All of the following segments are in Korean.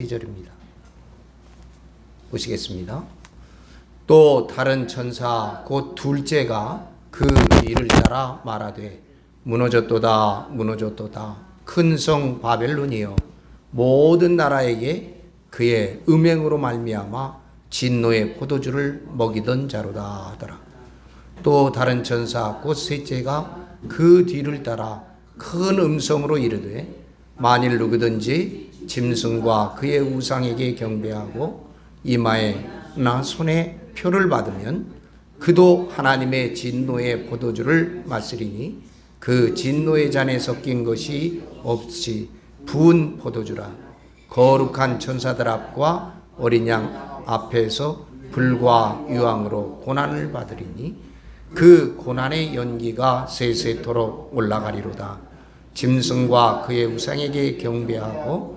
2절입니다. 보시겠습니다. 또 다른 천사 곧 둘째가 그 뒤를 따라 말하되 무너졌도다 무너졌도다 큰 성 바벨론이여 모든 나라에게 그의 음행으로 말미암아 진노의 포도주를 먹이던 자로다 하더라. 또 다른 천사 곧 셋째가 그 뒤를 따라 큰 음성으로 이르되 만일 누구든지 짐승과 그의 우상에게 경배하고 이마에나 손에 표를 받으면 그도 하나님의 진노의 포도주를 마시리니 그 진노의 잔에 섞인 것이 없이 부은 포도주라. 거룩한 천사들 앞과 어린 양 앞에서 불과 유황으로 고난을 받으리니 그 고난의 연기가 세세토록 올라가리로다. 짐승과 그의 우상에게 경배하고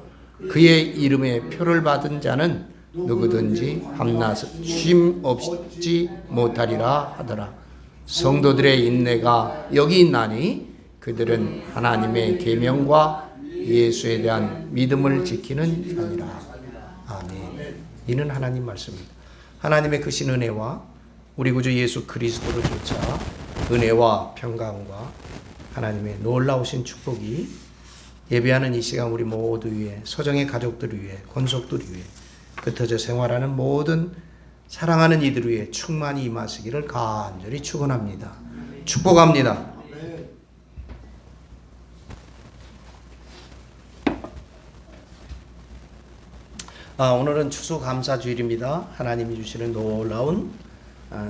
그의 이름에 표를 받은 자는 누구든지 밤낮 쉼 없지 못하리라 하더라. 성도들의 인내가 여기 있나니 그들은 하나님의 계명과 예수에 대한 믿음을 지키는 자니라. 아멘. 이는 하나님 말씀입니다. 하나님의 크신 은혜와 우리 구주 예수 그리스도를 쫓아 은혜와 평강과 하나님의 놀라우신 축복이 예배하는 이 시간 우리 모두 위에, 서정의 가족들 위에, 권속들 위에, 흩어져 생활하는 모든 사랑하는 이들 위에 충만히 임하시기를 간절히 축원합니다. 축복합니다. 오늘은 추수감사주일입니다. 하나님이 주시는 놀라운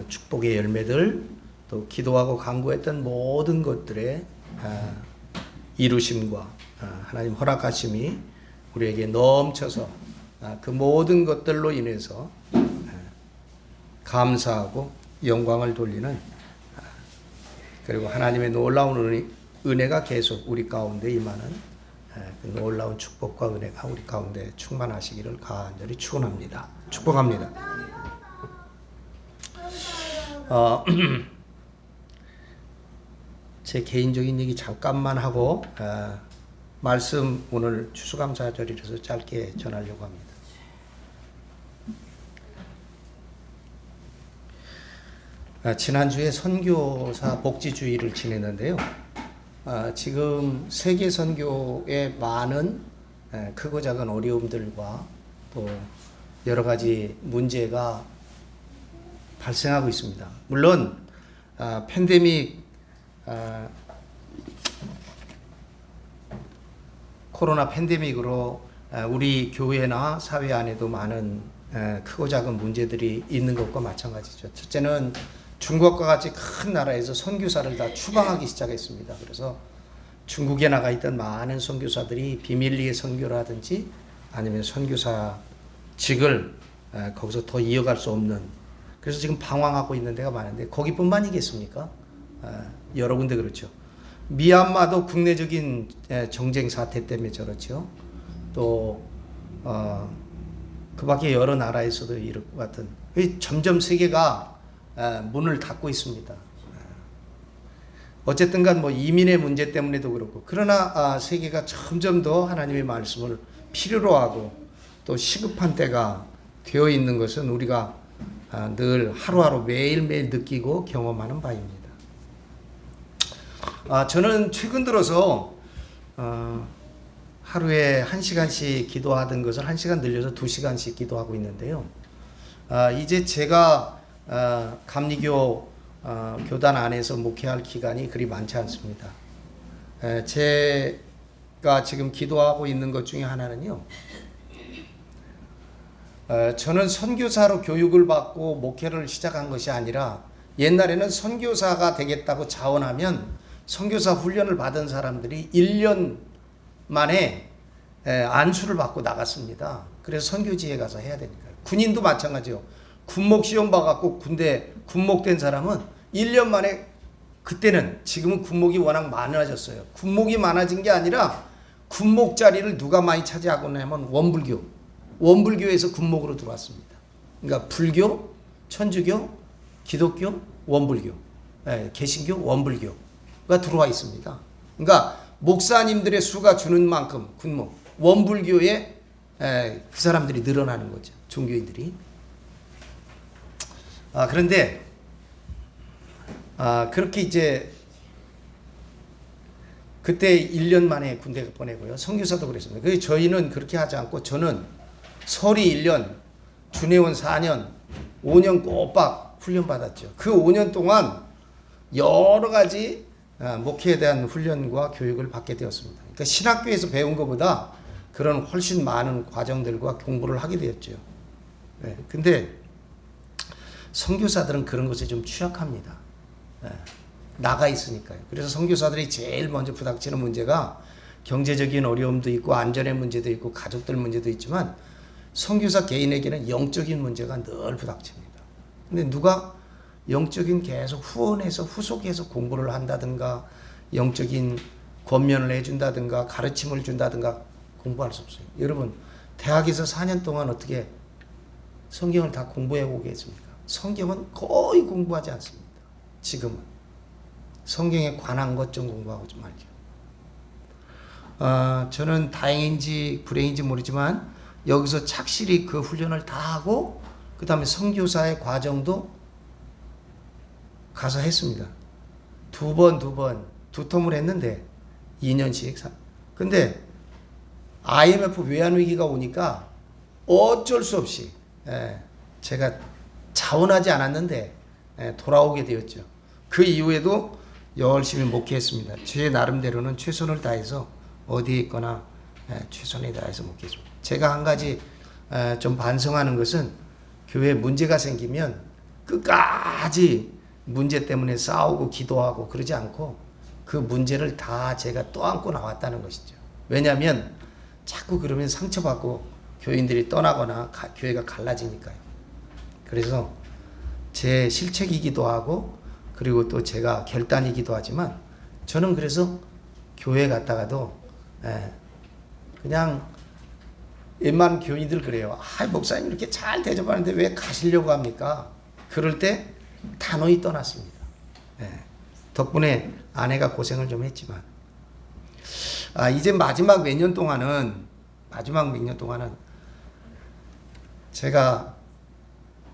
축복의 열매들, 또 기도하고 간구했던 모든 것들의 이루심과 하나님 허락하심이 우리에게 넘쳐서 그 모든 것들로 인해서 감사하고 영광을 돌리는, 그리고 하나님의 놀라운 은혜가 계속 우리 가운데 임하는 그 놀라운 축복과 은혜가 우리 가운데 충만하시기를 간절히 축원합니다. 축복합니다. 제 개인적인 얘기 잠깐만 하고 말씀 오늘 추수감사절이라서 짧게 전하려고 합니다. 지난주에 선교사 복지주의를 지냈는데요. 지금 세계 선교에 많은 크고 작은 어려움들과 또 여러 가지 문제가 발생하고 있습니다. 물론 팬데믹 코로나 팬데믹으로 우리 교회나 사회 안에도 많은 크고 작은 문제들이 있는 것과 마찬가지죠. 첫째는 중국과 같이 큰 나라에서 선교사를 다 추방하기 시작했습니다. 그래서 중국에 나가 있던 많은 선교사들이 비밀리에 선교를 하든지 아니면 선교사직을 거기서 더 이어갈 수 없는, 그래서 지금 방황하고 있는 데가 많은데 거기뿐만이겠습니까? 여러 군데 그렇죠. 미얀마도 국내적인 정쟁 사태 때문에 저렇죠. 또 그 밖에 여러 나라에서도 이럴 것 같은, 점점 세계가 문을 닫고 있습니다. 어쨌든 간 이민의 문제 때문에도 그렇고, 그러나 세계가 점점 더 하나님의 말씀을 필요로 하고 또 시급한 때가 되어 있는 것은 우리가 늘 하루하루 매일매일 느끼고 경험하는 바입니다. 저는 최근 들어서 하루에 1시간씩 기도하던 것을 1시간 늘려서 2시간씩 기도하고 있는데요. 이제 제가 감리교 교단 안에서 목회할 기간이 그리 많지 않습니다. 제가 지금 기도하고 있는 것 중에 하나는요, 저는 선교사로 교육을 받고 목회를 시작한 것이 아니라, 옛날에는 선교사가 되겠다고 자원하면 선교사 훈련을 받은 사람들이 1년 만에 안수를 받고 나갔습니다. 그래서 선교지에 가서 해야 되니까요. 군인도 마찬가지요. 군목 시험 봐갖고 군대 군목된 사람은 1년 만에, 그때는, 지금은 군목이 워낙 많아졌어요. 군목이 많아진 게 아니라 군목 자리를 누가 많이 차지하고 나면 원불교에서 군목으로 들어왔습니다. 그러니까 불교, 천주교, 기독교, 원불교, 개신교, 원불교가 들어와 있습니다. 그러니까 목사님들의 수가 주는 만큼 군목, 원불교의 그 사람들이 늘어나는 거죠. 종교인들이. 그런데 그렇게 이제 그때 1년 만에 군대 보내고요. 선교사도 그랬습니다. 그래서 저희는 그렇게 하지 않고 저는 설이 1년, 준회원 4년, 5년 꼬박 훈련 받았죠. 그 5년 동안 여러 가지 목회에 대한 훈련과 교육을 받게 되었습니다. 그러니까 신학교에서 배운 것보다 그런 훨씬 많은 과정들과 공부를 하게 되었죠. 근데 선교사들은 그런 것에 좀 취약합니다. 나가 있으니까요. 그래서 선교사들이 제일 먼저 부닥치는 문제가 경제적인 어려움도 있고 안전의 문제도 있고 가족들 문제도 있지만 선교사 개인에게는 영적인 문제가 늘 부닥칩니다. 근데 누가 영적인 계속 후원해서 후속해서 공부를 한다든가 영적인 권면을 해준다든가 가르침을 준다든가 공부할 수 없어요. 여러분 대학에서 4년 동안 어떻게 성경을 다 공부해 보겠습니까? 성경은 거의 공부하지 않습니다. 지금은 성경에 관한 것 좀 공부하고 좀 할게요. 저는 다행인지 불행인지 모르지만 여기서 착실히 그 훈련을 다 하고 그 다음에 선교사의 과정도 가서 했습니다. 두 텀을 했는데 2년씩. 근데 IMF 외환위기가 오니까 어쩔 수 없이 제가 자원하지 않았는데 돌아오게 되었죠. 그 이후에도 열심히 목회했습니다. 제 나름대로는 최선을 다해서 어디에 있거나 최선을 다해서 목회했습니다. 제가 한 가지 좀 반성하는 것은 교회에 문제가 생기면 끝까지 문제 때문에 싸우고 기도하고 그러지 않고 그 문제를 다 제가 떠안고 나왔다는 것이죠. 왜냐하면 자꾸 그러면 상처받고 교인들이 떠나거나 교회가 갈라지니까요. 그래서 제 실책이기도 하고 그리고 또 제가 결단이기도 하지만 저는 그래서 교회 갔다가도 그냥 웬만한 교인들 그래요. 목사님 이렇게 잘 대접하는데 왜 가시려고 합니까? 그럴 때 단호히 떠났습니다. 덕분에 아내가 고생을 좀 했지만 이제 마지막 몇 년 동안은 제가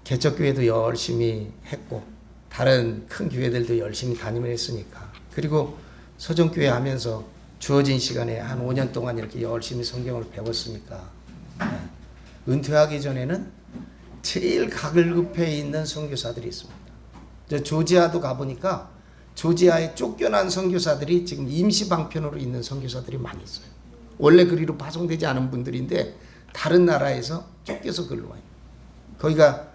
개척교회도 열심히 했고 다른 큰 교회들도 열심히 다니면 했으니까 그리고 서정교회 하면서 주어진 시간에 한 5년 동안 이렇게 열심히 성경을 배웠으니까 은퇴하기 전에는 제일 가글급해 있는 선교사들이 있습니다. 저 조지아도 가보니까 조지아에 쫓겨난 선교사들이 지금 임시 방편으로 있는 선교사들이 많이 있어요. 원래 그리로 파송되지 않은 분들인데 다른 나라에서 쫓겨서 글로 와요. 거기가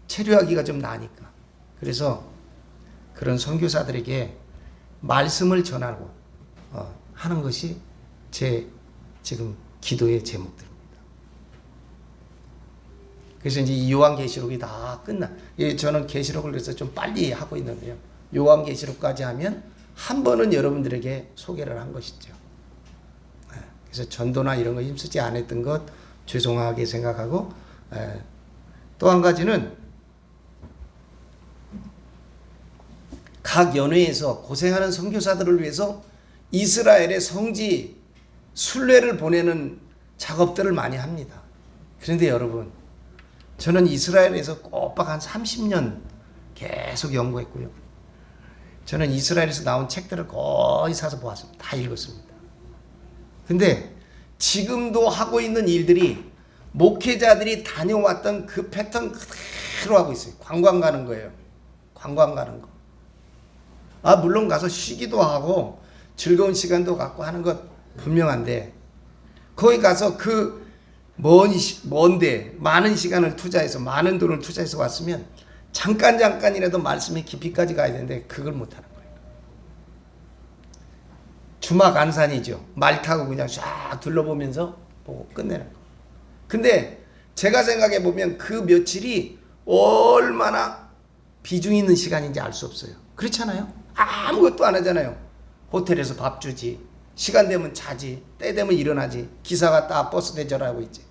체류하기가 좀 나니까. 그래서 그런 선교사들에게 말씀을 전하고 하는 것이 제 지금 기도의 제목들입니다. 그래서 이제 요한계시록이 다 저는 계시록을 그래서 좀 빨리 하고 있는데요. 요한계시록까지 하면 한 번은 여러분들에게 소개를 한 것이죠. 그래서 전도나 이런 거 힘쓰지 않았던 것 죄송하게 생각하고 또 한 가지는 각 연회에서 고생하는 선교사들을 위해서 이스라엘의 성지 순례를 보내는 작업들을 많이 합니다. 그런데 여러분 저는 이스라엘에서 꼬박 한 30년 계속 연구했고요. 저는 이스라엘에서 나온 책들을 거의 사서 보았습니다. 다 읽었습니다. 근데 지금도 하고 있는 일들이 목회자들이 다녀왔던 그 패턴 그대로 하고 있어요. 관광 가는 거예요. 관광 가는 거. 물론 가서 쉬기도 하고 즐거운 시간도 갖고 하는 것 분명한데 거기 가서 그 먼데 많은 시간을 투자해서 많은 돈을 투자해서 왔으면 잠깐이라도 말씀의 깊이까지 가야 되는데 그걸 못하는 거예요. 주막 안산이죠. 말 타고 그냥 쫙 둘러보면서 보고 끝내는 거. 근데 제가 생각해 보면 그 며칠이 얼마나 비중 있는 시간인지 알 수 없어요. 그렇잖아요. 아무것도 안 하잖아요. 호텔에서 밥 주지, 시간 되면 자지, 때 되면 일어나지, 기사 갔다 버스 대절하고 있지.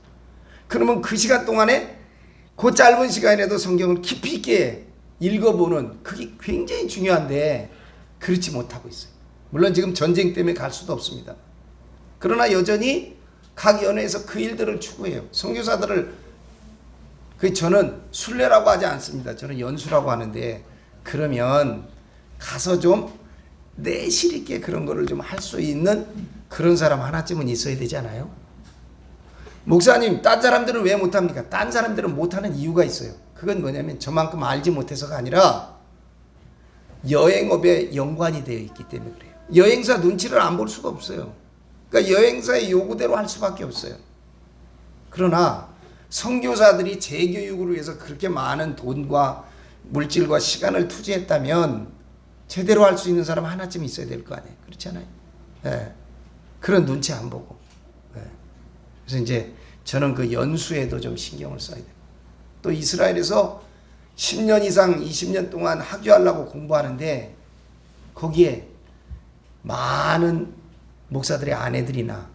그러면 그 시간 동안에 그 짧은 시간에도 성경을 깊이 있게 읽어보는 그게 굉장히 중요한데 그렇지 못하고 있어요. 물론 지금 전쟁 때문에 갈 수도 없습니다. 그러나 여전히 각 연회에서 그 일들을 추구해요. 선교사들을 저는 순례라고 하지 않습니다. 저는 연수라고 하는데, 그러면 가서 좀 내실 있게 그런 거를 좀 할 수 있는 그런 사람 하나쯤은 있어야 되지 않아요? 목사님, 딴 사람들은 왜 못합니까? 딴 사람들은 못하는 이유가 있어요. 그건 뭐냐면 저만큼 알지 못해서가 아니라 여행업에 연관이 되어 있기 때문에 그래요. 여행사 눈치를 안 볼 수가 없어요. 그러니까 여행사의 요구대로 할 수밖에 없어요. 그러나 선교사들이 재교육을 위해서 그렇게 많은 돈과 물질과 시간을 투자했다면 제대로 할 수 있는 사람 하나쯤 있어야 될 거 아니에요. 그렇잖아요. 네. 그런 눈치 안 보고. 네. 그래서 이제 저는 그 연수에도 좀 신경을 써야 돼요. 또 이스라엘에서 10년 이상 20년 동안 학교하려고 공부하는데 거기에 많은 목사들의 아내들이나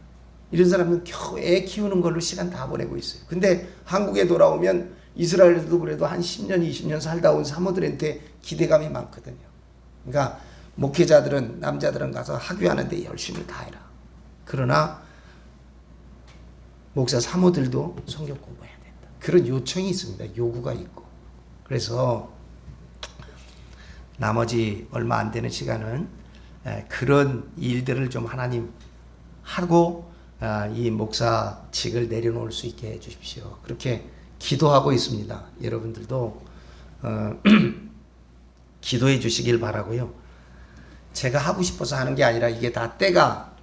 이런 사람은 겨우 애 키우는 걸로 시간 다 보내고 있어요. 근데 한국에 돌아오면 이스라엘에도 그래도 한 10년 20년 살다 온 사모들한테 기대감이 많거든요. 그러니까 목회자들은, 남자들은 가서 학교하는데 열심히 다 해라. 그러나 목사 사모들도 성경 공부해야 된다. 그런 요청이 있습니다. 요구가 있고. 그래서 나머지 얼마 안 되는 시간은 그런 일들을 좀 하나님 하고 이 목사직을 내려놓을 수 있게 해 주십시오. 그렇게 기도하고 있습니다. 여러분들도 기도해 주시길 바라고요. 제가 하고 싶어서 하는 게 아니라 이게 다 때가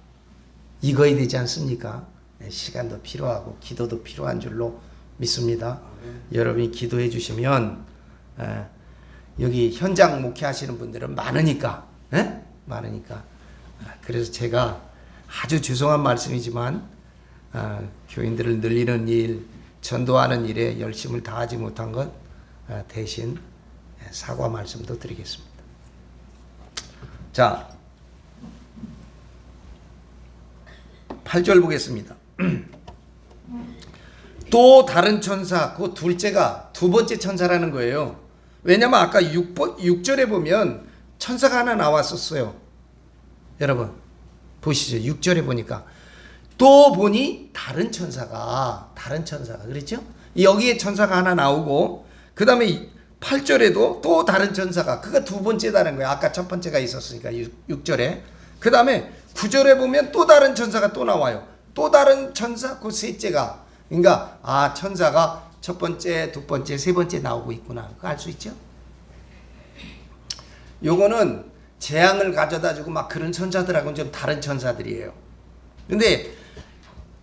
익어야 되지 않습니까? 시간도 필요하고 기도도 필요한 줄로 믿습니다. 여러분이 기도해 주시면 여기 현장 목회하시는 분들은 많으니까 많으니까 그래서 제가 아주 죄송한 말씀이지만 교인들을 늘리는 일, 전도하는 일에 열심을 다하지 못한 것 대신 사과 말씀도 드리겠습니다. 자, 8절 보겠습니다. 또 다른 천사, 그 둘째가 두 번째 천사라는 거예요. 왜냐면 아까 6절에 보면 천사가 하나 나왔었어요. 여러분 보시죠. 6절에 보니까 또 보니 다른 천사가 그랬죠? 여기에 천사가 하나 나오고 그 다음에 8절에도 또 다른 천사가, 그가 두 번째다는 거예요. 아까 첫 번째가 있었으니까 6절에. 그 다음에 9절에 보면 또 다른 천사가 또 나와요. 또 다른 천사, 그 셋째가. 그러니까 천사가 첫 번째, 두 번째, 세 번째 나오고 있구나. 그거 알 수 있죠? 요거는 재앙을 가져다 주고 막 그런 천사들하고는 좀 다른 천사들이에요. 근데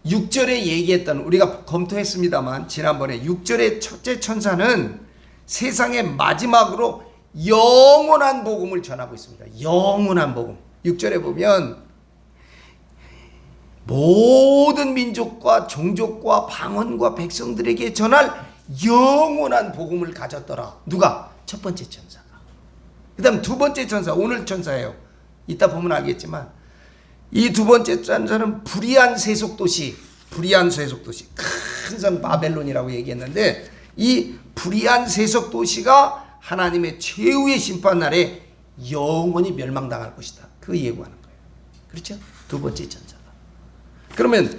6절에 얘기했던, 우리가 검토했습니다만 지난번에 6절의 첫째 천사는 세상의 마지막으로 영원한 복음을 전하고 있습니다. 영원한 복음. 6절에 보면 모든 민족과 종족과 방언과 백성들에게 전할 영원한 복음을 가졌더라. 누가? 첫 번째 천사가. 그 다음 두 번째 천사, 오늘 천사예요. 이따 보면 알겠지만 이 두 번째 천사는 불의한 세속도시, 큰 성 바벨론이라고 얘기했는데 이 불의한 세속도시가 하나님의 최후의 심판날에 영원히 멸망당할 것이다. 그 예고하는 거예요. 그렇죠? 두 번째 천사가. 그러면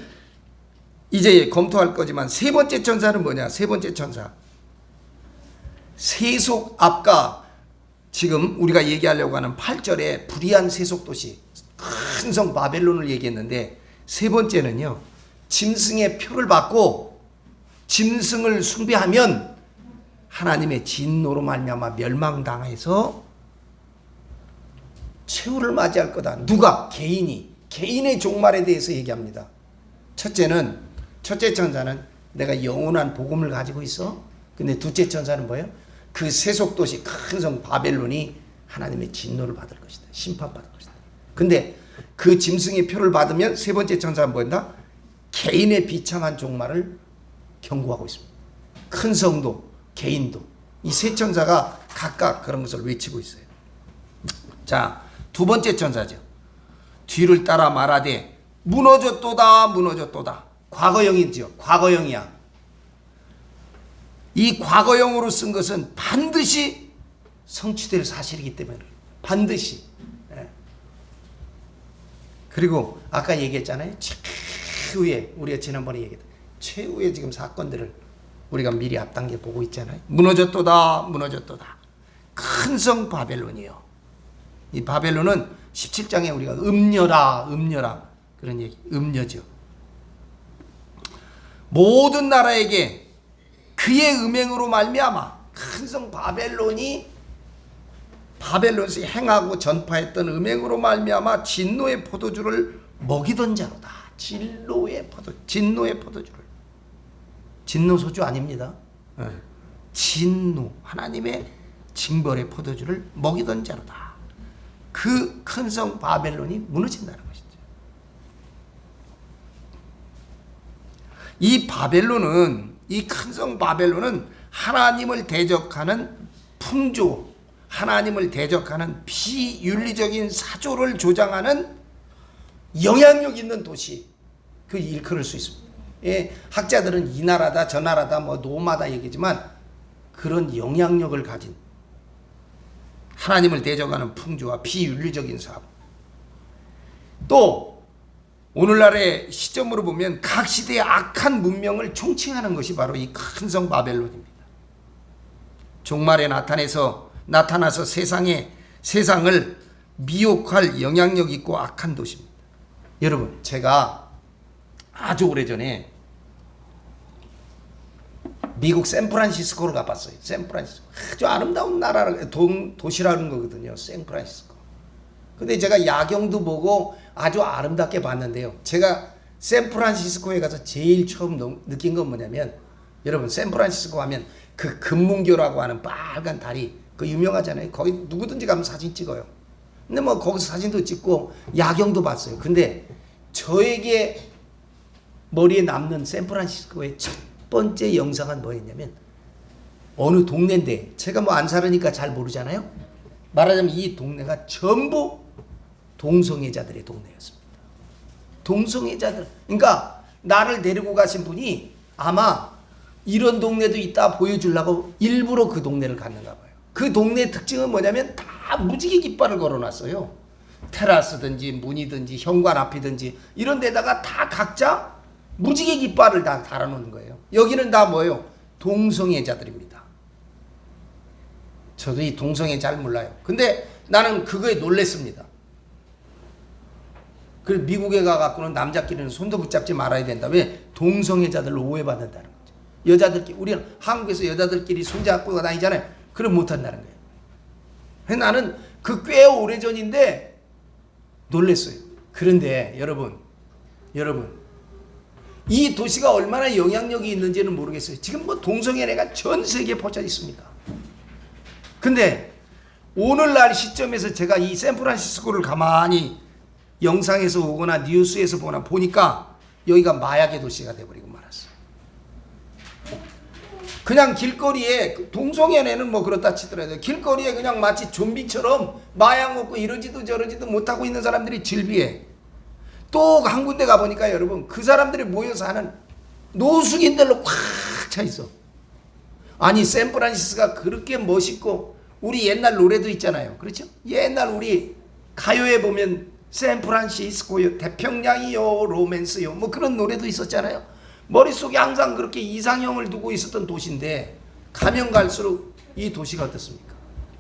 이제 검토할 거지만 세 번째 천사는 뭐냐? 세 번째 천사. 세속, 아까 지금 우리가 얘기하려고 하는 8절에 불의한 세속도시, 큰 성 바벨론을 얘기했는데 세 번째는요. 짐승의 표를 받고 짐승을 숭배하면 하나님의 진노로 말미암아 멸망당해서 최후를 맞이할 거다. 누가? 개인의 종말에 대해서 얘기합니다. 첫째 천사는 내가 영원한 복음을 가지고 있어. 근데 둘째 천사는 뭐예요? 그 세속도시 큰 성 바벨론이 하나님의 진노를 받을 것이다. 심판받을 것이다. 근데 그 짐승의 표를 받으면 세 번째 천사는 뭐였나? 개인의 비참한 종말을 경고하고 있습니다. 큰 성도, 개인도. 이 세 천사가 각각 그런 것을 외치고 있어요. 자, 두 번째 천사죠. 뒤를 따라 말하되 무너졌도다. 과거형이죠. 과거형이야. 이 과거형으로 쓴 것은 반드시 성취될 사실이기 때문에 반드시. 그리고 아까 얘기했잖아요. 최후의, 우리가 지난번에 얘기했던 최후의 지금 사건들을 우리가 미리 앞당겨 보고 있잖아요. 무너졌도다, 무너졌도다. 큰 성 바벨론이요. 이 바벨론은 17장에 우리가 음녀라, 음녀라 그런 얘기, 음녀죠. 모든 나라에게 그의 음행으로 말미암아 큰 성 바벨론에서 행하고 전파했던 음행으로 말미암아 진노의 포도주를 먹이던 자로다. 진노의 포도주를. 진노 소주 아닙니다. 진노, 하나님의 징벌의 포도주를 먹이던 자로다. 그 큰 성 바벨론이 무너진다는 것이죠. 이 바벨론은, 이 큰 성 바벨론은 하나님을 대적하는 풍조, 하나님을 대적하는 비윤리적인 사조를 조장하는 영향력 있는 도시, 그 일컬을 수 있습니다. 예, 학자들은 이 나라다 저 나라다 뭐 노마다 얘기지만 그런 영향력을 가진 하나님을 대적하는 풍조와 비윤리적인 사고, 또 오늘날의 시점으로 보면 각 시대의 악한 문명을 총칭하는 것이 바로 이 큰 성 바벨론입니다. 종말에 나타나서 세상을 미혹할 영향력 있고 악한 도시입니다. 여러분, 제가 아주 오래전에 미국 샌프란시스코를 가봤어요. 샌프란시스코 아주 아름다운 도시라는 거거든요. 샌프란시스코. 근데 제가 야경도 보고 아주 아름답게 봤는데요. 제가 샌프란시스코에 가서 제일 처음 느낀 건 뭐냐면, 여러분 샌프란시스코 하면 그 금문교라고 하는 빨간 다리, 그 유명하잖아요. 거기 누구든지 가면 사진 찍어요. 근데 뭐 거기서 사진도 찍고 야경도 봤어요. 근데 저에게 머리에 남는 샌프란시스코의 첫 번째 영상은 뭐였냐면, 어느 동네인데 제가 뭐 안 살으니까 잘 모르잖아요. 말하자면 이 동네가 전부 동성애자들의 동네였습니다. 동성애자들. 그러니까 나를 데리고 가신 분이 아마 이런 동네도 있다 보여주려고 일부러 그 동네를 갔는가 봐요. 그 동네의 특징은 뭐냐면 다 무지개 깃발을 걸어놨어요. 테라스든지 문이든지 현관 앞이든지 이런 데다가 다 각자 무지개 깃발을 다 달아놓는 거예요. 여기는 다 뭐예요? 동성애자들입니다. 저도 이 동성애 잘 몰라요. 근데 나는 그거에 놀랬습니다. 그래서 미국에 가갖고는 남자끼리는 손도 붙잡지 말아야 된다. 왜? 동성애자들로 오해받는다는 거죠. 여자들끼리, 우리는 한국에서 여자들끼리 손잡고 다니잖아요. 그럼 못한다는 거예요. 나는 그 꽤 오래전인데 놀랬어요. 그런데 여러분, 이 도시가 얼마나 영향력이 있는지는 모르겠어요. 지금 뭐 동성애가 전 세계에 퍼져 있습니다. 근데 오늘날 시점에서 제가 이 샌프란시스코를 가만히 영상에서 오거나 뉴스에서 보니까 여기가 마약의 도시가 돼버리고 말았어요. 그냥 길거리에, 동성애는 뭐 그렇다 치더라도 길거리에 그냥 마치 좀비처럼 마약 먹고 이러지도 저러지도 못하고 있는 사람들이 질비해. 또 한 군데 가보니까 여러분, 그 사람들이 모여서 하는 노숙인들로 꽉 차 있어. 아니 샌프란시스코가 그렇게 멋있고, 우리 옛날 노래도 있잖아요. 그렇죠? 옛날 우리 가요에 보면 샌프란시스코요, 태평양이요, 로맨스요, 뭐 그런 노래도 있었잖아요. 머릿속에 항상 그렇게 이상형을 두고 있었던 도시인데, 가면 갈수록 이 도시가 어떻습니까?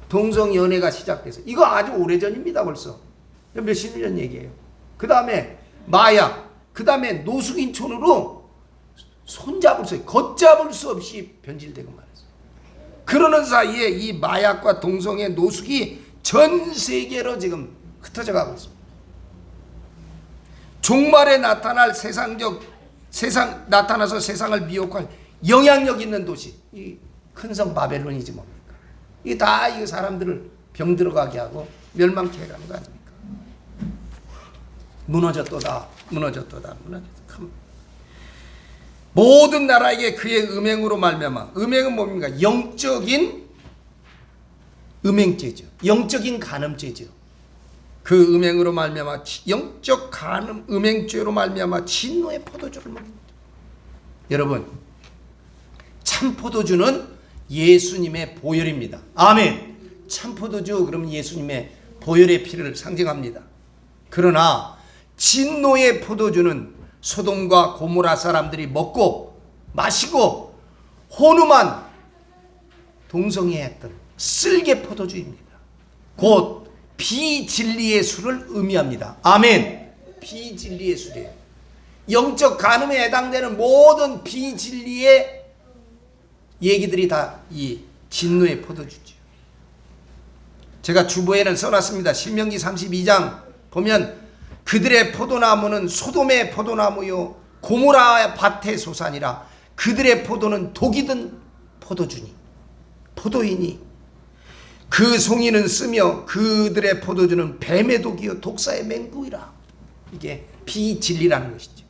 동성연애가 시작돼서, 이거 아주 오래전입니다. 벌써 몇십 년 얘기예요. 그 다음에 마약, 그 다음에 노숙인촌으로 걷잡을 수 없이 변질되고 말았어요. 그러는 사이에 이 마약과 동성애, 노숙이 전 세계로 지금 흩어져 가고 있습니다. 종말에 나타나서 세상을 미혹할 영향력 있는 도시, 이 큰 성 바벨론이지 뭡니까? 이게 다 이 사람들을 병들어가게 하고 멸망케 해가는 거 아닙니까? 무너졌도다. 모든 나라에게 그의 음행으로 말미암아. 음행은 뭡니까? 영적인 음행죄죠. 영적인 간음죄죠. 그 음행으로 말미암아, 영적 간음, 음행죄로 말미암아 진노의 포도주를 먹습니다. 여러분, 참 포도주는 예수님의 보혈입니다. 아멘. 참 포도주, 그러면 예수님의 보혈의 피를 상징합니다. 그러나 진노의 포도주는 소돔과 고모라 사람들이 먹고 마시고 혼음한 동성애했던 쓸개 포도주입니다. 곧 비진리의 술을 의미합니다. 아멘. 비진리의 술이에요. 영적 간음에 해당되는 모든 비진리의 얘기들이 다 이 진노의 포도주죠. 제가 주보에는 써놨습니다. 신명기 32장 보면 그들의 포도나무는 소돔의 포도나무요 고모라 밭의 소산이라 그들의 포도는 독이 든 포도이니 그 송이는 쓰며 그들의 포도주는 뱀의 독이요 독사의 맹구이라. 이게 비진리라는 것이죠.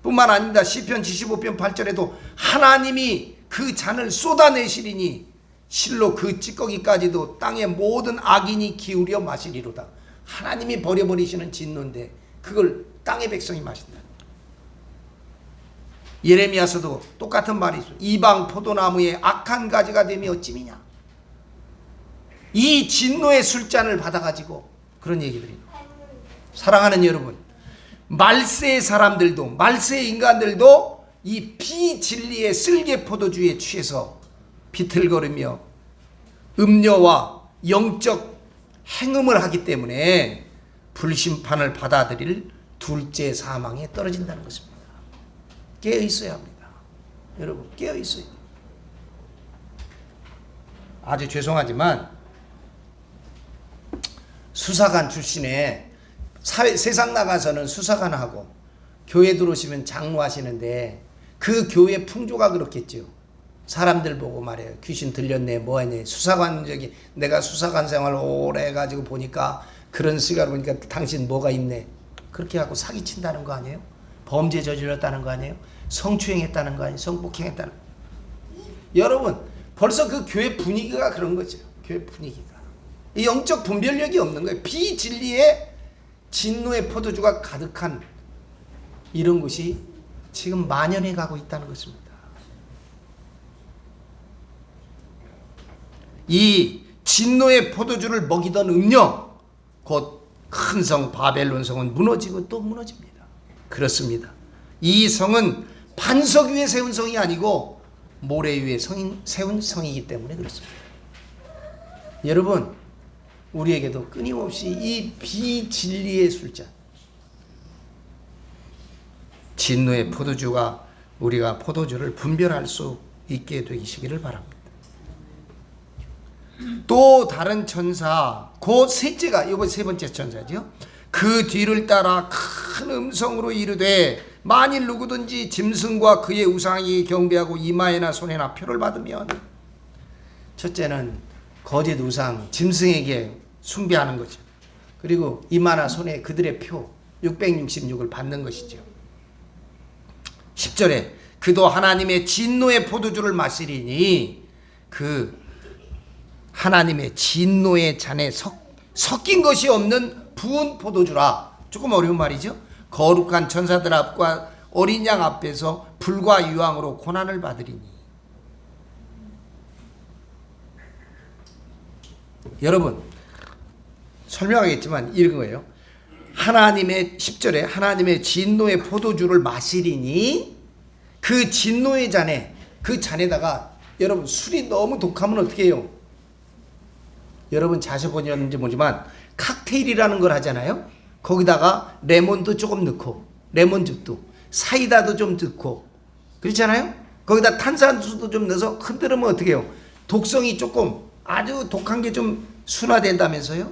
뿐만 아닙니다. 시편 75편 8절에도 하나님이 그 잔을 쏟아내시리니 실로 그 찌꺼기까지도 땅의 모든 악인이 기울여 마시리로다. 하나님이 버려버리시는 진노인데 그걸 땅의 백성이 마신다. 예레미야서도 똑같은 말이 있어요. 이방 포도나무에 악한 가지가 되며 어찌미냐. 이 진노의 술잔을 받아가지고 그런 얘기들이. 사랑하는 여러분, 말세의 사람들도 말세의 인간들도 이 비진리의 쓸개 포도주에 취해서 비틀거리며 음료와 영적 행음을 하기 때문에 불심판을 받아들일 둘째 사망에 떨어진다는 것입니다. 깨어 있어야 합니다. 여러분 깨어 있어야 돼요. 아주 죄송하지만 수사관 출신에 세상 나가서는 수사관하고 교회 들어오시면 장로하시는데 그 교회 풍조가 그렇겠죠. 사람들 보고 말해요. 귀신 들렸네 뭐하네. 수사관 내가 수사관 생활 오래 해가지고 보니까 그런 시각을 보니까 당신 뭐가 있네. 그렇게 하고 사기친다는 거 아니에요? 범죄 저질렀다는 거 아니에요? 성추행했다는 거 아니에요? 성폭행했다는 거. 여러분 벌써 그 교회 분위기가 그런 거죠. 교회 분위기가 이 영적 분별력이 없는 거예요. 비진리의 진노의 포도주가 가득한 이런 것이 지금 만연해 가고 있다는 것입니다. 이 진노의 포도주를 먹이던 음료 곧 큰 성 바벨론 성은 무너지고 또 무너집니다. 그렇습니다. 이 성은 반석 위에 세운 성이 아니고 모래 위에 세운 성이기 때문에 그렇습니다. 여러분 우리에게도 끊임없이 이 비진리의 술잔 진노의 포도주가 우리가 포도주를 분별할 수 있게 되시기를 바랍니다. 또 다른 천사 곧 셋째가 이번 세 번째 천사죠. 그 뒤를 따라 큰 음성으로 이르되 만일 누구든지 짐승과 그의 우상이 경배하고 이마에나 손에나 표를 받으면 첫째는 거짓 우상 짐승에게 숭배하는 거죠. 그리고 이마나 손에 그들의 표 666을 받는 것이죠. 10절에 그도 하나님의 진노의 포도주를 마시리니 그 하나님의 진노의 잔에 섞인 것이 없는 부은 포도주라. 조금 어려운 말이죠. 거룩한 천사들 앞과 어린 양 앞에서 불과 유황으로 고난을 받으리니. 여러분 설명하겠지만 이런 거예요. 하나님의 10절에 하나님의 진노의 포도주를 마시리니 그 진노의 잔에 그 잔에다가 여러분 술이 너무 독하면 어떻게 해요? 여러분 자주 보셨는지 모르지만 칵테일이라는 걸 하잖아요. 거기다가 레몬도 조금 넣고 레몬즙도 사이다도 좀 넣고 그렇잖아요. 거기다 탄산수도 좀 넣어서 흔들으면 어떻게 해요? 독성이 조금 아주 독한 게 좀 순화된다면서요.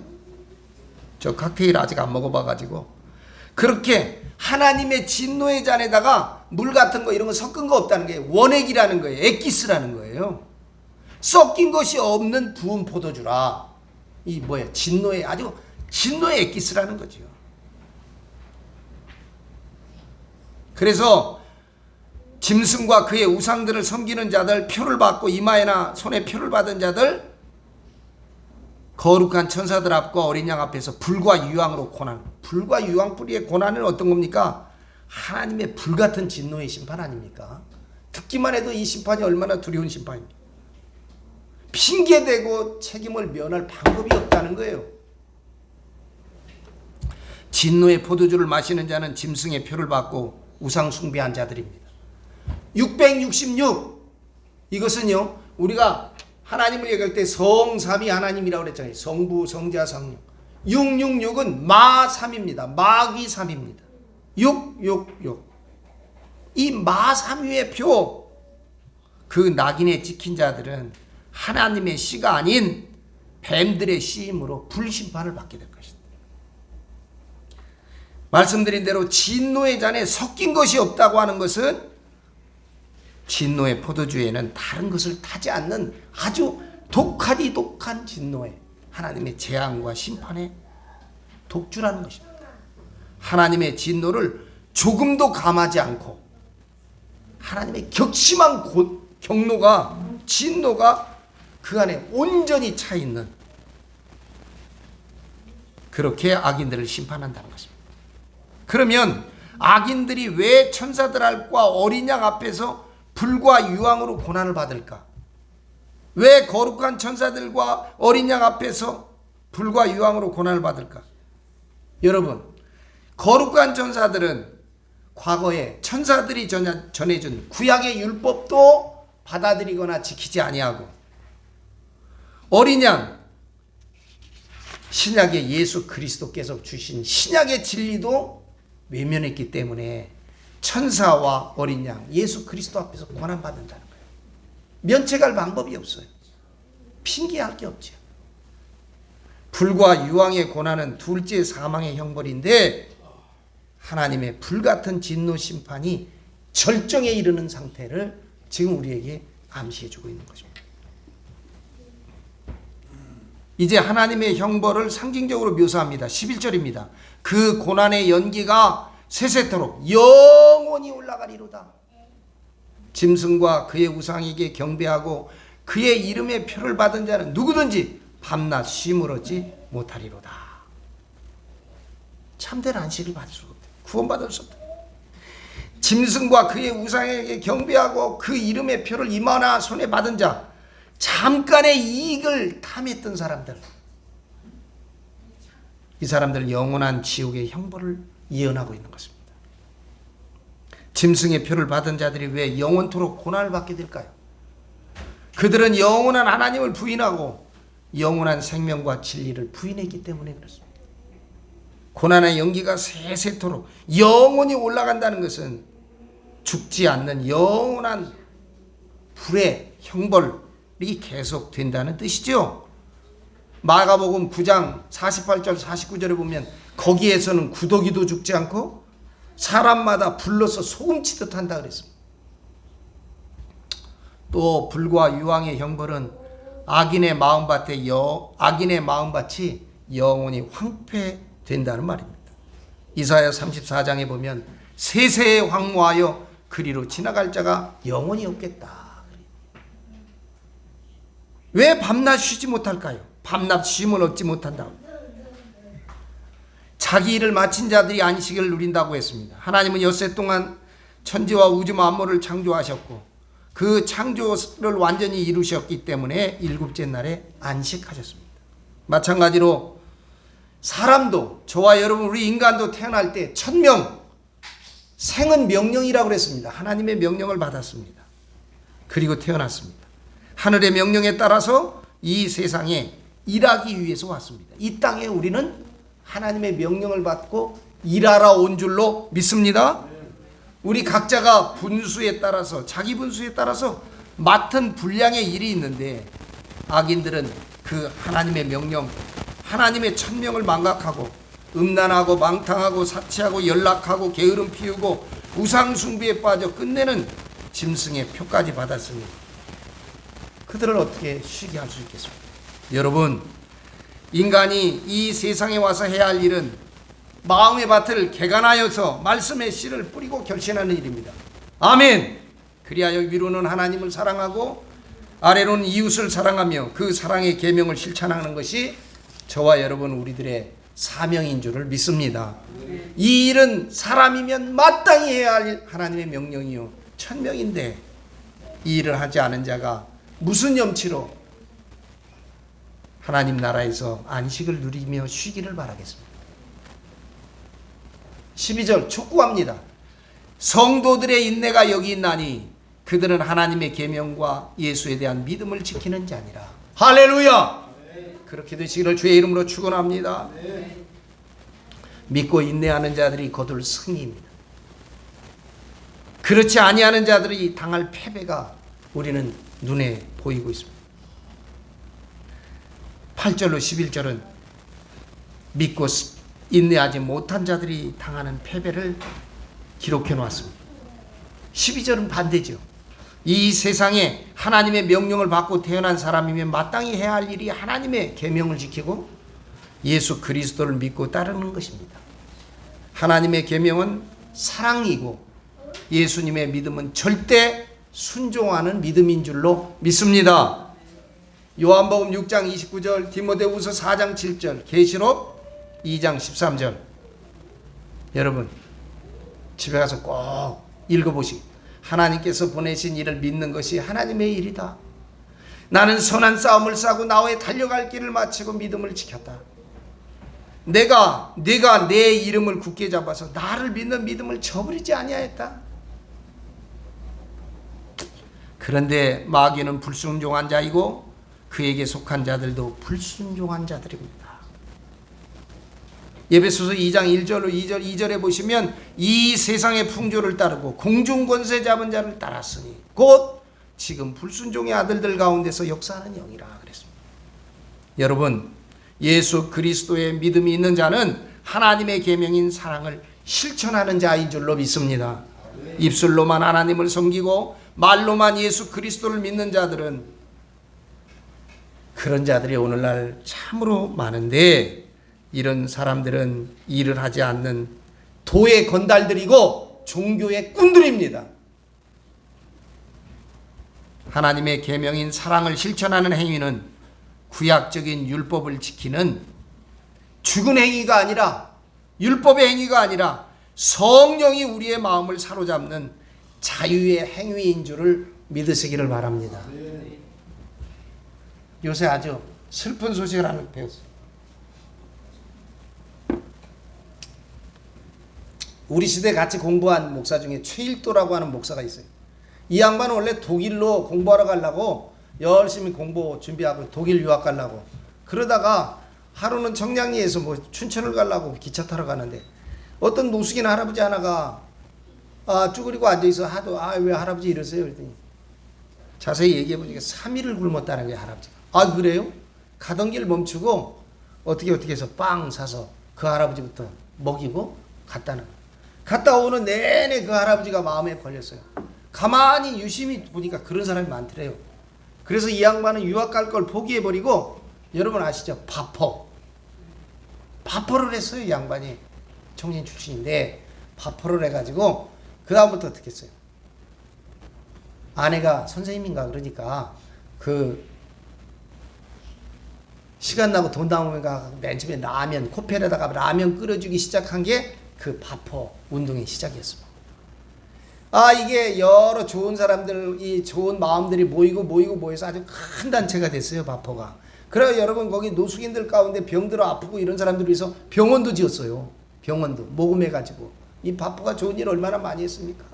저 칵테일 아직 안 먹어봐가지고 그렇게 하나님의 진노의 잔에다가 물 같은 거 이런 거 섞은 거 없다는 게 원액이라는 거예요. 액기스라는 거예요. 섞인 것이 없는 부은 포도주라. 이 뭐야? 진노의 아주 진노의 액기스라는 거죠. 그래서 짐승과 그의 우상들을 섬기는 자들 표를 받고 이마에나 손에 표를 받은 자들 거룩한 천사들 앞과 어린 양 앞에서 불과 유황으로 고난. 불과 유황뿌리의 고난은 어떤 겁니까? 하나님의 불같은 진노의 심판 아닙니까? 듣기만 해도 이 심판이 얼마나 두려운 심판입니까? 핑계대고 책임을 면할 방법이 없다는 거예요. 진노의 포도주를 마시는 자는 짐승의 표를 받고 우상 숭배한 자들입니다. 666 이것은요 우리가 하나님을 얘기할 때 성삼위 하나님이라고 그랬잖아요. 성부, 성자, 성령. 666은 마삼입니다. 마귀삼입니다. 666 이 마삼위의 표, 그 낙인에 찍힌 자들은 하나님의 씨가 아닌 뱀들의 씨임으로 불심판을 받게 될 것이다. 말씀드린 대로 진노의 잔에 섞인 것이 없다고 하는 것은 진노의 포도주에는 다른 것을 타지 않는 아주 독하디 독한 진노의 하나님의 재앙과 심판의 독주라는 것입니다. 하나님의 진노를 조금도 감하지 않고 하나님의 격심한 경노가 진노가 그 안에 온전히 차 있는, 그렇게 악인들을 심판한다는 것입니다. 그러면 악인들이 왜 천사들과 어린 양 앞에서 불과 유황으로 고난을 받을까? 왜 거룩한 천사들과 어린 양 앞에서 불과 유황으로 고난을 받을까? 여러분, 거룩한 천사들은 과거에 천사들이 전해준 구약의 율법도 받아들이거나 지키지 아니하고, 어린 양 신약의 예수 그리스도께서 주신 신약의 진리도 외면했기 때문에 천사와 어린 양 예수 그리스도 앞에서 고난받는다는 거예요. 면책할 방법이 없어요. 핑계할 게 없죠. 불과 유황의 고난은 둘째 사망의 형벌인데 하나님의 불같은 진노 심판이 절정에 이르는 상태를 지금 우리에게 암시해주고 있는 것입니다. 이제 하나님의 형벌을 상징적으로 묘사합니다. 11절입니다. 그 고난의 연기가 세세토록 영원히 올라가리로다. 짐승과 그의 우상에게 경배하고 그의 이름의 표를 받은 자는 누구든지 밤낮 쉼을 얻지 못하리로다. 참된 안식을 받을 수 없다. 구원받을 수 없다. 짐승과 그의 우상에게 경배하고 그 이름의 표를 이마나 손에 받은 자, 잠깐의 이익을 탐했던 사람들, 이 사람들 영원한 지옥의 형벌을 예언하고 있는 것입니다. 짐승의 표를 받은 자들이 왜 영원토록 고난을 받게 될까요? 그들은 영원한 하나님을 부인하고 영원한 생명과 진리를 부인했기 때문에 그렇습니다. 고난의 연기가 세세토록 영원히 올라간다는 것은 죽지 않는 영원한 불의 형벌이 계속된다는 뜻이죠. 마가복음 9장 48절 49절에 보면 거기에서는 구더기도 죽지 않고 사람마다 불러서 소금치듯 한다 그랬습니다. 또 불과 유황의 형벌은 악인의 마음밭이 영원히 황폐된다는 말입니다. 이사야 34장에 보면 세세에 황무하여 그리로 지나갈 자가 영원히 없겠다. 왜 밤낮 쉬지 못할까요? 밤낮 쉼을 얻지 못한다. 자기 일을 마친 자들이 안식을 누린다고 했습니다. 하나님은 엿새 동안 천지와 우주 만물을 창조하셨고 그 창조를 완전히 이루셨기 때문에 일곱째 날에 안식하셨습니다. 마찬가지로 사람도, 저와 여러분 우리 인간도 태어날 때 천명, 생은 명령이라고 그랬습니다. 하나님의 명령을 받았습니다. 그리고 태어났습니다. 하늘의 명령에 따라서 이 세상에 일하기 위해서 왔습니다. 이 땅에 우리는 하나님의 명령을 받고 일하러 온 줄로 믿습니다. 우리 각자가 분수에 따라서, 자기 분수에 따라서 맡은 분량의 일이 있는데 악인들은 그 하나님의 명령, 하나님의 천명을 망각하고 음란하고 망탕하고 사치하고 연락하고 게으름 피우고 우상 숭배에 빠져 끝내는 짐승의 표까지 받았으니 그들을 어떻게 쉬게 할 수 있겠습니까? 여러분, 인간이 이 세상에 와서 해야 할 일은 마음의 밭을 개간하여서 말씀의 씨를 뿌리고 결신하는 일입니다. 아멘. 그리하여 위로는 하나님을 사랑하고 아래로는 이웃을 사랑하며 그 사랑의 계명을 실천하는 것이 저와 여러분 우리들의 사명인 줄을 믿습니다. 이 일은 사람이면 마땅히 해야 할 하나님의 명령이요 천명인데 이 일을 하지 않은 자가 무슨 염치로 하나님 나라에서 안식을 누리며 쉬기를 바라겠습니다. 12절 촉구합니다. 성도들의 인내가 여기 있나니 그들은 하나님의 계명과 예수에 대한 믿음을 지키는 자니라. 할렐루야. 그렇게 되시기를 주의 이름으로 축원합니다. 믿고 인내하는 자들이 거둘 승리입니다. 그렇지 아니하는 자들이 당할 패배가 우리는 눈에 보이고 있습니다. 8절로 11절은 믿고 인내하지 못한 자들이 당하는 패배를 기록해 놓았습니다. 12절은 반대죠. 이 세상에 하나님의 명령을 받고 태어난 사람이면 마땅히 해야 할 일이 하나님의 계명을 지키고 예수 그리스도를 믿고 따르는 것입니다. 하나님의 계명은 사랑이고 예수님의 믿음은 절대 순종하는 믿음인 줄로 믿습니다. 요한복음 6장 29절, 디모데후서 4장 7절, 계시록 2장 13절. 여러분 집에 가서 꼭 읽어보시기. 하나님께서 보내신 일을 믿는 것이 하나님의 일이다. 나는 선한 싸움을 싸고 나의 달려갈 길을 마치고 믿음을 지켰다. 내가 내 이름을 굳게 잡아서 나를 믿는 믿음을 저버리지 아니하였다. 그런데 마귀는 불순종한 자이고 그에게 속한 자들도 불순종한 자들입니다. 에베소서 2장 1절로 2절에 보시면 이 세상의 풍조를 따르고 공중 권세 잡은 자를 따랐으니 곧 지금 불순종의 아들들 가운데서 역사하는 영이라 그랬습니다. 여러분, 예수 그리스도의 믿음이 있는 자는 하나님의 계명인 사랑을 실천하는 자인 줄로 믿습니다. 입술로만 하나님을 섬기고 말로만 예수 그리스도를 믿는 자들은, 그런 자들이 오늘날 참으로 많은데, 이런 사람들은 일을 하지 않는 도의 건달들이고 종교의 꾼들입니다. 하나님의 계명인 사랑을 실천하는 행위는 구약적인 율법을 지키는 죽은 행위가 아니라, 율법의 행위가 아니라 성령이 우리의 마음을 사로잡는 자유의 행위인 줄을 믿으시기를 바랍니다. 요새 아주 슬픈 소식을 하나 배웠어요. 우리 시대 같이 공부한 목사 중에 최일도라고 하는 목사가 있어요. 이 양반은 원래 독일로 공부하러 가려고 열심히 공부 준비하고 독일 유학 가려고, 그러다가 하루는 청량리에서 춘천을 가려고 기차 타러 가는데 어떤 노숙인 할아버지 하나가 쭈그리고 앉아있어. 하도 왜 할아버지 이러세요? 그랬더니 자세히 얘기해 보니까 3일을 굶었다는 거예요, 할아버지가. 그래요? 가던 길 멈추고 어떻게 해서 빵 사서 그 할아버지부터 먹이고 갔다는 거예요. 갔다 오는 내내 그 할아버지가 마음에 걸렸어요. 가만히 유심히 보니까 그런 사람이 많더래요. 그래서 이 양반은 유학 갈 걸 포기해버리고, 여러분 아시죠? 바퍼를 했어요. 이 양반이 청진 출신인데 바퍼를 해가지고 그 다음부터 어떻게 했어요? 아내가 선생님인가 그러니까 그 시간 나고 돈 남으면 맨 처음에 라면, 코펠에다가 라면 끓여주기 시작한 게 그 바퍼 운동의 시작이었습니다. 이게 여러 좋은 사람들, 이 좋은 마음들이 모여서 아주 큰 단체가 됐어요, 바퍼가. 그래서 여러분 거기 노숙인들 가운데 병들어 아프고 이런 사람들을 위해서 병원도 지었어요. 병원도 모금해가지고. 이 바퍼가 좋은 일 얼마나 많이 했습니까?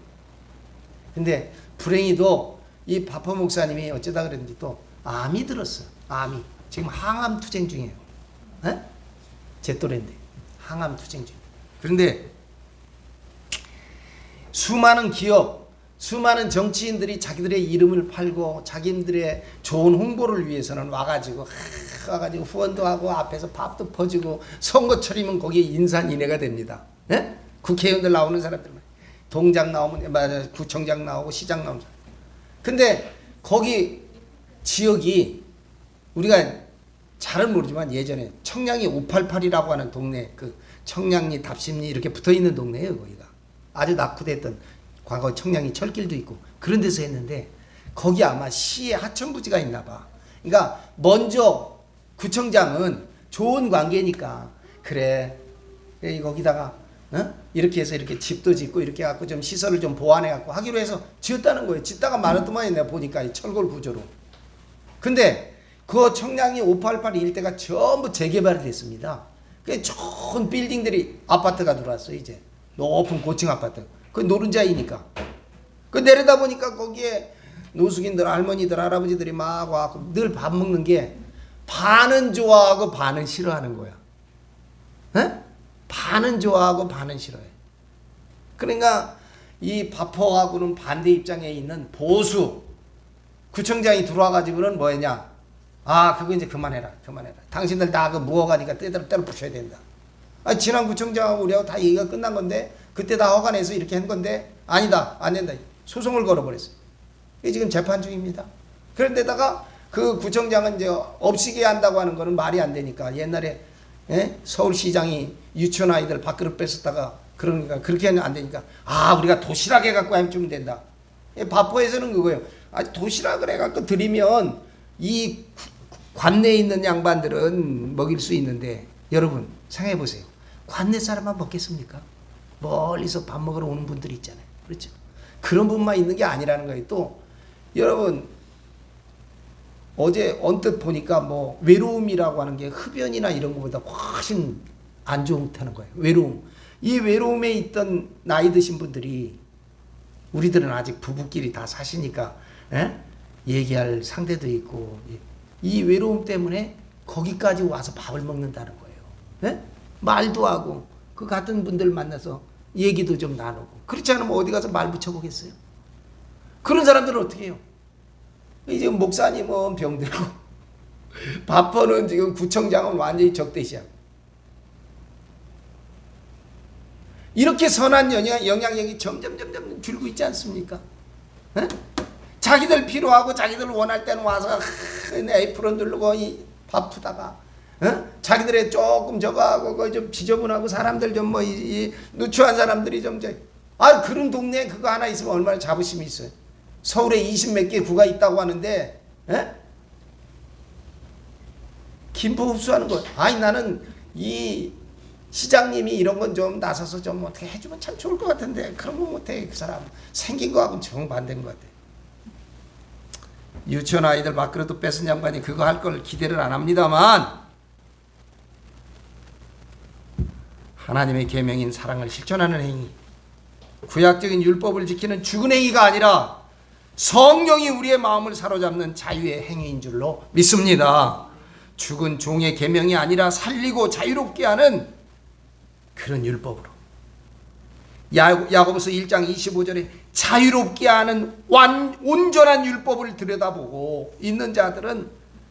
근데 불행히도 이 바퍼 목사님이 어쩌다 그랬는지 또 암이 들었어요. 암이. 지금 항암 투쟁 중이에요. 제 또래인데 항암 투쟁 중. 그런데 수많은 기업, 수많은 정치인들이 자기들의 이름을 팔고 자기들의 좋은 홍보를 위해서는 와가지고 후원도 하고 앞에서 밥도 퍼주고 선거철이면 거기에 인산인해가 됩니다. 국회의원들 나오는 사람들, 동장 나오면 구청장 나오고 시장 나오는 사람. 근데 거기 지역이 우리가 잘은 모르지만 예전에 청량리 588이라고 하는 동네, 그 청량리, 답심리 이렇게 붙어있는 동네예요. 거기가 아주 낙후됐던, 과거 청량리 철길도 있고 그런 데서 했는데, 거기 아마 시의 하천부지가 있나 봐. 그러니까 먼저 구청장은 좋은 관계니까 그래 거기다가 이렇게 해서 이렇게 집도 짓고 이렇게 해갖고 좀 시설을 좀 보완해갖고 하기로 해서 지었다는 거예요. 짓다가 말았더만 내가 보니까 이 철골 구조로. 근데 그 청량리 588 일대가 전부 재개발이 됐습니다. 그 좋은 빌딩들이, 아파트가 들어왔어요. 이제 높은 고층 아파트. 그 노른자이니까. 그 내려다 보니까 거기에 노숙인들, 할머니들, 할아버지들이 막 와서 늘 밥 먹는 게 반은 좋아하고 반은 싫어하는 거야. 에? 반은 좋아하고 반은 싫어해. 그러니까 이 바포하고는 반대 입장에 있는 보수 구청장이 들어와가지고는 뭐였냐? 아, 그거 이제 그만해라. 당신들 다 그 무허가니까 때려 부셔야 된다. 아, 지난 구청장하고 우리하고 다 얘기가 끝난 건데 그때 다 허가 내서 이렇게 한 건데 아니다, 안 된다. 소송을 걸어버렸어요. 이게 지금 재판 중입니다. 그런데다가 그 구청장은 이제 없이게 한다고 하는 거는 말이 안 되니까 옛날에 서울시장이 유치원 아이들 밥그릇 뺏었다가 그러니까 그렇게 하면 안 되니까 아, 우리가 도시락 해갖고 해주면 된다. 바포에서는 그거예요. 아, 도시락을 해갖고 드리면 이 관내에 있는 양반들은 먹일 수 있는데 여러분 생각해 보세요. 관내 사람만 먹겠습니까? 멀리서 밥 먹으러 오는 분들이 있잖아요. 그렇죠? 그런 분만 있는 게 아니라는 거예요. 또 여러분 어제 언뜻 보니까 뭐 외로움이라고 하는 게 흡연이나 이런 것보다 훨씬 안 좋다는 거예요. 외로움. 이 외로움에 있던 나이 드신 분들이 우리들은 아직 부부끼리 다 사시니까 얘기할 상대도 있고 이 외로움 때문에 거기까지 와서 밥을 먹는다는 거예요. 말도 하고 그 같은 분들 만나서 얘기도 좀 나누고 그렇지 않으면 어디 가서 말 붙여보겠어요? 그런 사람들은 어떻게 해요? 지금 목사님은 병들고 바퍼는 지금 구청장은 완전히 적대시야. 이렇게 선한 영향력이 점점 줄고 있지 않습니까? 자기들 필요하고 자기들 원할 때는 와서 에이프론 누르고 바쁘다가 자기들의 조금 저거 하고 좀 지저분하고 사람들 좀 뭐 누추한 사람들이 좀 그런 동네에 그거 하나 있으면 얼마나 자부심이 있어요. 서울에 20몇 개 구가 있다고 하는데 김포 흡수하는 거. 아니 나는 이 시장님이 이런 건 좀 나서서 좀 어떻게 해주면 참 좋을 것 같은데 그런 거 못해. 그 사람 생긴 거하고는 정반대인 것 같아. 유치원 아이들 밥그릇도 뺏은 양반이 그거 할 걸 기대를 안 합니다만 하나님의 계명인 사랑을 실천하는 행위, 구약적인 율법을 지키는 죽은 행위가 아니라 성령이 우리의 마음을 사로잡는 자유의 행위인 줄로 믿습니다. 죽은 종의 계명이 아니라 살리고 자유롭게 하는 그런 율법으로 야고보서 1장 25절에 자유롭게 하는 온전한 율법을 들여다보고 있는 자들은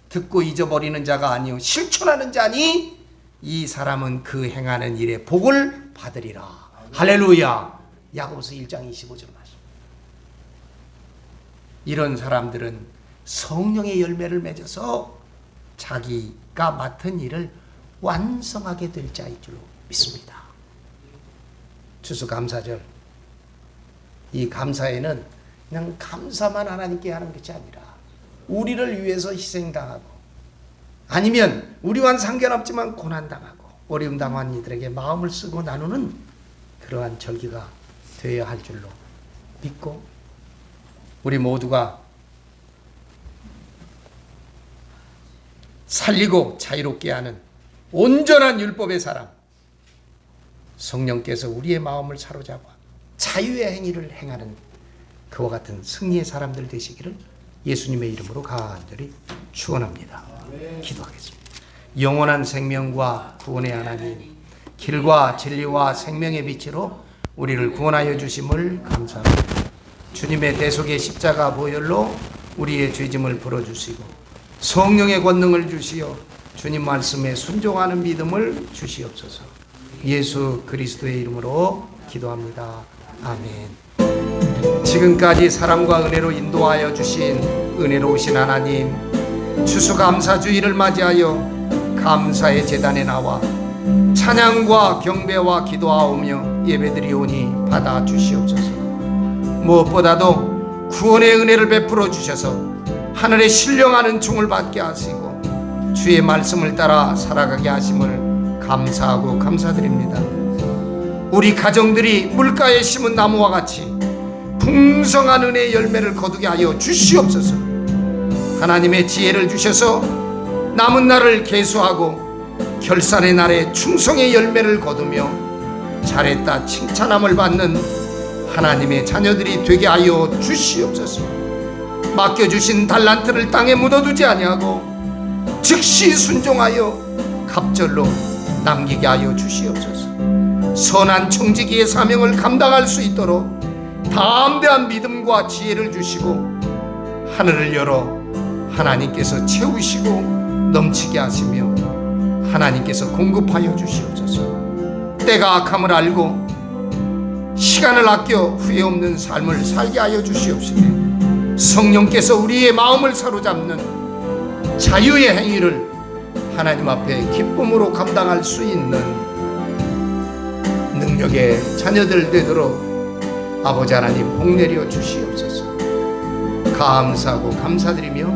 듣고 잊어버리는 자가 아니요 실천하는 자니 이 사람은 그 행하는 일에 복을 받으리라. 할렐루야. 야고보서 1장 25절 말씀. 이런 사람들은 성령의 열매를 맺어서 자기가 맡은 일을 완성하게 될 자일 줄로 믿습니다. 추수감사절, 이 감사에는 그냥 감사만 하나님께 하는 것이 아니라 우리를 위해서 희생당하고 아니면 우리와는 상관없지만 고난당하고 어려움 당한 이들에게 마음을 쓰고 나누는 그러한 절기가 되어야 할 줄로 믿고 우리 모두가 살리고 자유롭게 하는 온전한 율법의 사람, 성령께서 우리의 마음을 사로잡아 자유의 행위를 행하는 그와 같은 승리의 사람들 되시기를 예수님의 이름으로 간절히 축원합니다. 기도하겠습니다. 영원한 생명과 구원의 하나님, 길과 진리와 생명의 빛으로 우리를 구원하여 주심을 감사합니다. 주님의 대속의 십자가 보혈로 우리의 죄짐을 풀어주시고 성령의 권능을 주시어 주님 말씀에 순종하는 믿음을 주시옵소서. 예수 그리스도의 이름으로 기도합니다. 아멘. 지금까지 사랑과 은혜로 인도하여 주신 은혜로우신 하나님, 추수감사주일을 맞이하여 감사의 제단에 나와 찬양과 경배와 기도하오며 예배드리오니 받아 주시옵소서. 무엇보다도 구원의 은혜를 베풀어 주셔서 하늘의 신령하는 총을 받게 하시고 주의 말씀을 따라 살아가게 하심을 감사하고 감사드립니다. 우리 가정들이 물가에 심은 나무와 같이 풍성한 은혜의 열매를 거두게 하여 주시옵소서. 하나님의 지혜를 주셔서 남은 날을 계수하고 결산의 날에 충성의 열매를 거두며 잘했다 칭찬함을 받는 하나님의 자녀들이 되게 하여 주시옵소서. 맡겨주신 달란트를 땅에 묻어두지 아니하고 즉시 순종하여 갑절로 남기게 하여 주시옵소서. 선한 청지기의 사명을 감당할 수 있도록 담대한 믿음과 지혜를 주시고 하늘을 열어 하나님께서 채우시고 넘치게 하시며 하나님께서 공급하여 주시옵소서. 때가 악함을 알고 시간을 아껴 후회 없는 삶을 살게 하여 주시옵시며 성령께서 우리의 마음을 사로잡는 자유의 행위를 하나님 앞에 기쁨으로 감당할 수 있는 능력의 자녀들 되도록 아버지 하나님 복내려 주시옵소서. 감사하고 감사드리며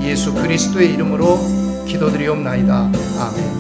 예수 그리스도의 이름으로 기도드리옵나이다. 아멘.